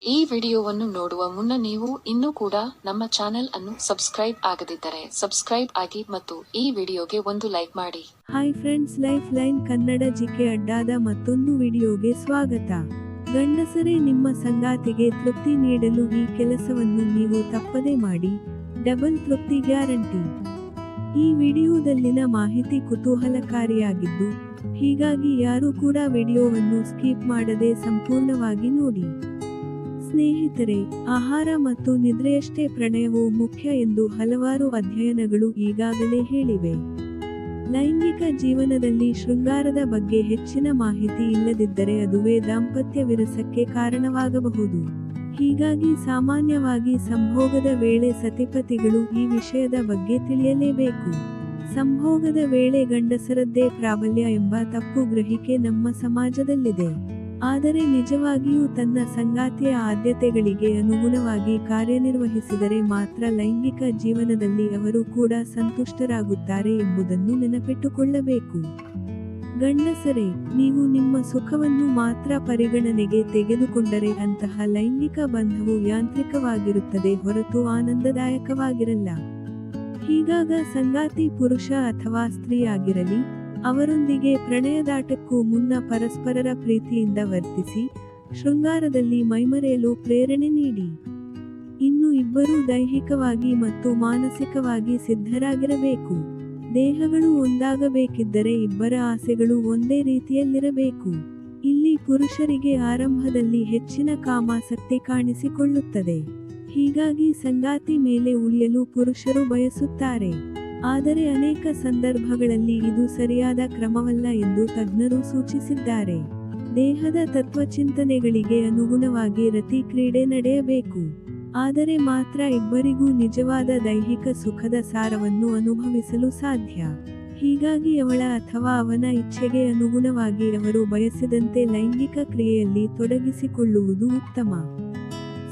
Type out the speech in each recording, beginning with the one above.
ಈ ವಿಡಿಯೋವನ್ನು ನೋಡುವ ಮುನ್ನ ನೀವು ಇನ್ನೂ ಕೂಡ ನಮ್ಮ ಚಾನೆಲ್ ಅನ್ನು ಸಬ್ಸ್ಕ್ರೈಬ್ ಆಗದಿದ್ದರೆ ಸಬ್ಸ್ಕ್ರೈಬ್ ಆಗಿ ಮತ್ತು ಈ ವಿಡಿಯೋಗೆ ಒಂದು ಲೈಕ್ ಮಾಡಿ. Hi friends, life line Kannada GK ಅಡ್ಡಾದ ಮತ್ತೊಂದು ವಿಡಿಯೋಗೆ ಸ್ವಾಗತ. ಗಂಡಸರೇ, ನಿಮ್ಮ ಸಂಗಾತಿಗೆ ತೃಪ್ತಿ ನೀಡಲು ಈ ಕೆಲಸವನ್ನು ನೀವು ತಪ್ಪದೇ ಮಾಡಿ. ಡಬಲ್ ತೃಪ್ತಿ ಗ್ಯಾರಂಟಿ. ಈ ವಿಡಿಯೋದಲ್ಲಿನ ಮಾಹಿತಿ ಕುತೂಹಲಕಾರಿಯಾಗಿದ್ದು, ಹೀಗಾಗಿ ಯಾರೂ ಕೂಡ ವಿಡಿಯೋವನ್ನು ಸ್ಕಿಪ್ ಮಾಡದೆ ಸಂಪೂರ್ಣವಾಗಿ ನೋಡಿ. ಸ್ನೇಹಿತರೆ, ಆಹಾರ ಮತ್ತು ನಿದ್ರೆಯಷ್ಟೇ ಪ್ರಣಯವು ಮುಖ್ಯ ಎಂದು ಹಲವಾರು ಅಧ್ಯಯನಗಳು ಈಗಾಗಲೇ ಹೇಳಿವೆ. ಲೈಂಗಿಕ ಜೀವನದಲ್ಲಿ ಶೃಂಗಾರದ ಬಗ್ಗೆ ಹೆಚ್ಚಿನ ಮಾಹಿತಿ ಇಲ್ಲದಿದ್ದರೆ ಅದುವೇ ದಾಂಪತ್ಯ ವಿರಸಕ್ಕೆ ಕಾರಣವಾಗಬಹುದು. ಹೀಗಾಗಿ ಸಾಮಾನ್ಯವಾಗಿ ಸಂಭೋಗದ ವೇಳೆ ಸತಿಪತಿಗಳು ಈ ವಿಷಯದ ಬಗ್ಗೆ ತಿಳಿಯಲೇಬೇಕು. ಸಂಭೋಗದ ವೇಳೆ ಗಂಡಸರದ್ದೇ ಪ್ರಾಬಲ್ಯ ಎಂಬ ತಪ್ಪು ಗ್ರಹಿಕೆ ನಮ್ಮ ಸಮಾಜದಲ್ಲಿದೆ. ಆದರೆ ನಿಜವಾಗಿಯೂ ತನ್ನ ಸಂಗಾತಿಯ ಆದ್ಯತೆಗಳಿಗೆ ಅನುಗುಣವಾಗಿ ಕಾರ್ಯನಿರ್ವಹಿಸಿದರೆ ಮಾತ್ರ ಲೈಂಗಿಕ ಜೀವನದಲ್ಲಿ ಅವರು ಕೂಡ ಸಂತುಷ್ಟರಾಗುತ್ತಾರೆ ಎಂಬುದನ್ನು ನೆನಪಿಟ್ಟುಕೊಳ್ಳಬೇಕು. ಗಂಡಸರೇ, ನೀವು ನಿಮ್ಮ ಸುಖವನ್ನು ಮಾತ್ರ ಪರಿಗಣನೆಗೆ ತೆಗೆದುಕೊಂಡರೆ ಅಂತಹ ಲೈಂಗಿಕ ಬಂಧವು ಯಾಂತ್ರಿಕವಾಗಿರುತ್ತದೆ ಹೊರತು ಆನಂದದಾಯಕವಾಗಿರಲ್ಲ. ಹೀಗಾಗ ಸಂಗಾತಿ ಪುರುಷ ಅಥವಾ ಸ್ತ್ರೀಯಾಗಿರಲಿ, ಅವರೊಂದಿಗೆ ಪ್ರಣಯದಾಟಕ್ಕೂ ಮುನ್ನ ಪರಸ್ಪರರ ಪ್ರೀತಿಯಿಂದ ವರ್ತಿಸಿ, ಶೃಂಗಾರದಲ್ಲಿ ಮೈಮರೆಯಲು ಪ್ರೇರಣೆ ನೀಡಿ. ಇನ್ನು ಇಬ್ಬರೂ ದೈಹಿಕವಾಗಿ ಮತ್ತು ಮಾನಸಿಕವಾಗಿ ಸಿದ್ಧರಾಗಿರಬೇಕು. ದೇಹಗಳು ಒಂದಾಗಬೇಕಿದ್ದರೆ ಇಬ್ಬರ ಆಸೆಗಳು ಒಂದೇ ರೀತಿಯಲ್ಲಿರಬೇಕು. ಇಲ್ಲಿ ಪುರುಷರಿಗೆ ಆರಂಭದಲ್ಲಿ ಹೆಚ್ಚಿನ ಕಾಮಾಸಕ್ತಿ ಕಾಣಿಸಿಕೊಳ್ಳುತ್ತದೆ. ಹೀಗಾಗಿ ಸಂಗಾತಿ ಮೇಲೆ ಉಳಿಯಲು ಪುರುಷರು ಬಯಸುತ್ತಾರೆ. ಆದರೆ ಅನೇಕ ಸಂದರ್ಭಗಳಲ್ಲಿ ಇದು ಸರಿಯಾದ ಕ್ರಮವಲ್ಲ ಎಂದು ತಜ್ಞರು ಸೂಚಿಸಿದ್ದಾರೆ. ದೇಹದ ತತ್ವಚಿಂತನೆಗಳಿಗೆ ಅನುಗುಣವಾಗಿ ರತಿ ಕ್ರೀಡೆ ನಡೆಯಬೇಕು. ಆದರೆ ಮಾತ್ರ ಇಬ್ಬರಿಗೂ ನಿಜವಾದ ದೈಹಿಕ ಸುಖದ ಸಾರವನ್ನು ಅನುಭವಿಸಲು ಸಾಧ್ಯ. ಹೀಗಾಗಿ ಅವಳ ಅಥವಾ ಅವನ ಇಚ್ಛೆಗೆ ಅನುಗುಣವಾಗಿ ಅವರು ಬಯಸಿದಂತೆ ಲೈಂಗಿಕ ಕ್ರಿಯೆಯಲ್ಲಿ ತೊಡಗಿಸಿಕೊಳ್ಳುವುದು ಉತ್ತಮ.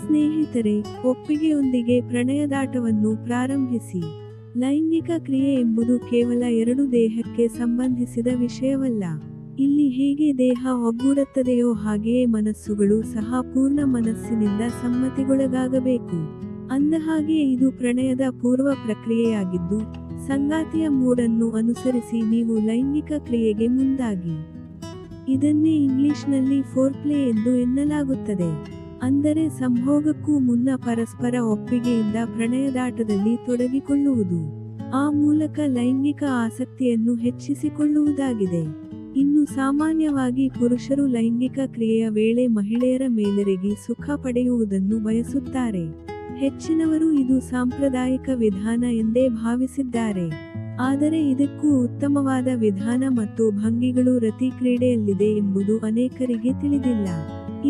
ಸ್ನೇಹಿತರೆ, ಒಪ್ಪಿಗೆಯೊಂದಿಗೆ ಪ್ರಣಯದಾಟವನ್ನು ಪ್ರಾರಂಭಿಸಿ. ಲೈಂಗಿಕ ಕ್ರಿಯೆ ಎಂಬುದು ಕೇವಲ ಎರಡು ದೇಹಕ್ಕೆ ಸಂಬಂಧಿಸಿದ ವಿಷಯವಲ್ಲ. ಇಲ್ಲಿ ಹೇಗೆ ದೇಹ ಒಗ್ಗೂಡುತ್ತದೆಯೋ ಹಾಗೆಯೇ ಮನಸ್ಸುಗಳು ಸಹ ಪೂರ್ಣ ಮನಸ್ಸಿನಿಂದ ಸಮ್ಮತಿಗೊಳಗಾಗಬೇಕು. ಅಂದಹಾಗೆ ಇದು ಪ್ರಣಯದ ಪೂರ್ವ ಪ್ರಕ್ರಿಯೆಯಾಗಿದ್ದು, ಸಂಗಾತಿಯ ಮೂಡನ್ನು ಅನುಸರಿಸಿ ನೀವು ಲೈಂಗಿಕ ಕ್ರಿಯೆಗೆ ಮುಂದಾಗಿ. ಇದನ್ನೇ ಇಂಗ್ಲಿಷ್ನಲ್ಲಿ ಫೋರ್ಪ್ಲೇ ಎಂದು ಎನ್ನಲಾಗುತ್ತದೆ. ಅಂದರೆ ಸಂಭೋಗಕ್ಕೂ ಮುನ್ನ ಪರಸ್ಪರ ಒಪ್ಪಿಗೆಯಿಂದ ಪ್ರಣಯದಾಟದಲ್ಲಿ ತೊಡಗಿಕೊಳ್ಳುವುದು. ಆ ಮೂಲಕ ಲೈಂಗಿಕ ಆಸಕ್ತಿಯನ್ನು ಹೆಚ್ಚಿಸಿಕೊಳ್ಳುವುದಾಗಿದೆ. ಇನ್ನು ಸಾಮಾನ್ಯವಾಗಿ ಪುರುಷರು ಲೈಂಗಿಕ ಕ್ರಿಯೆಯ ವೇಳೆ ಮಹಿಳೆಯರ ಮೇಲೆರಗಿ ಸುಖ ಪಡೆಯುವುದನ್ನು ಬಯಸುತ್ತಾರೆ. ಹೆಚ್ಚಿನವರು ಇದು ಸಾಂಪ್ರದಾಯಿಕ ವಿಧಾನ ಎಂದೇ ಭಾವಿಸಿದ್ದಾರೆ. ಆದರೆ ಇದಕ್ಕೂ ಉತ್ತಮವಾದ ವಿಧಾನ ಮತ್ತು ಭಂಗಿಗಳು ರತಿ ಕ್ರೀಡೆಯಲ್ಲಿದೆ ಎಂಬುದು ಅನೇಕರಿಗೆ ತಿಳಿದಿಲ್ಲ.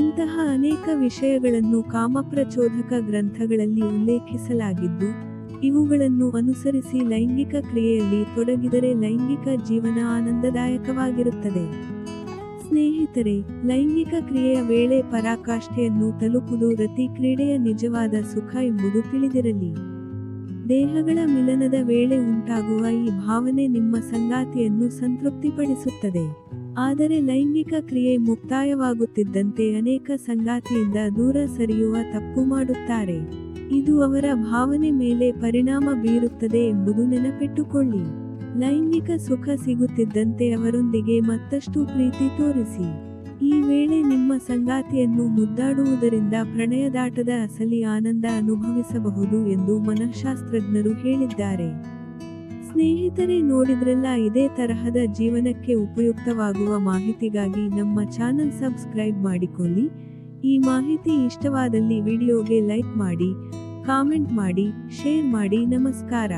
ಇಂತಹ ಅನೇಕ ವಿಷಯಗಳನ್ನು ಕಾಮಪ್ರಚೋದಕ ಗ್ರಂಥಗಳಲ್ಲಿ ಉಲ್ಲೇಖಿಸಲಾಗಿದ್ದು, ಇವುಗಳನ್ನು ಅನುಸರಿಸಿ ಲೈಂಗಿಕ ಕ್ರಿಯೆಯಲ್ಲಿ ತೊಡಗಿದರೆ ಲೈಂಗಿಕ ಜೀವನ ಆನಂದದಾಯಕವಾಗಿರುತ್ತದೆ. ಸ್ನೇಹಿತರೆ, ಲೈಂಗಿಕ ಕ್ರಿಯೆಯ ವೇಳೆ ಪರಾಕಾಷ್ಠೆಯನ್ನು ತಲುಪುವುದು ರತಿ ಕ್ರೀಡೆಯ ನಿಜವಾದ ಸುಖ ಎಂಬುದು ತಿಳಿದಿರಲಿ. ದೇಹಗಳ ಮಿಲನದ ವೇಳೆ ಉಂಟಾಗುವ ಈ ಭಾವನೆ ನಿಮ್ಮ ಸಂಗಾತಿಯನ್ನು ಸಂತೃಪ್ತಿಪಡಿಸುತ್ತದೆ. ಆದರೆ ಲೈಂಗಿಕ ಕ್ರಿಯೆ ಮುಕ್ತಾಯವಾಗುತ್ತಿದ್ದಂತೆ ಅನೇಕ ಸಂಗಾತಿಯಿಂದ ದೂರ ಸರಿಯುವ ತಪ್ಪು ಮಾಡುತ್ತಾರೆ. ಇದು ಅವರ ಭಾವನೆ ಮೇಲೆ ಪರಿಣಾಮ ಬೀರುತ್ತದೆ ಎಂಬುದು ನೆನಪಿಟ್ಟುಕೊಳ್ಳಿ. ಲೈಂಗಿಕ ಸುಖ ಸಿಗುತ್ತಿದ್ದಂತೆ ಅವರೊಂದಿಗೆ ಮತ್ತಷ್ಟು ಪ್ರೀತಿ ತೋರಿಸಿ. ಈ ವೇಳೆ ನಿಮ್ಮ ಸಂಗಾತಿಯನ್ನು ಮುದ್ದಾಡುವುದರಿಂದ ಪ್ರಣಯದಾಟದ ಅಸಲಿ ಆನಂದ ಅನುಭವಿಸಬಹುದು ಎಂದು ಮನಃಶಾಸ್ತ್ರಜ್ಞರು ಹೇಳಿದ್ದಾರೆ. ಸ್ನೇಹಿತರೆ, ನೋಡಿದ್ರಲ್ಲ, ಇದೇ ತರಹದ ಜೀವನಕ್ಕೆ ಉಪಯುಕ್ತವಾಗುವ ಮಾಹಿತಿಗಾಗಿ ನಮ್ಮ ಚಾನಲ್ ಸಬ್ಸ್ಕ್ರೈಬ್ ಮಾಡಿಕೊಳ್ಳಿ. ಈ ಮಾಹಿತಿ ಇಷ್ಟವಾದಲ್ಲಿ ವಿಡಿಯೋಗೆ ಲೈಕ್ ಮಾಡಿ, ಕಾಮೆಂಟ್ ಮಾಡಿ, ಶೇರ್ ಮಾಡಿ. ನಮಸ್ಕಾರ.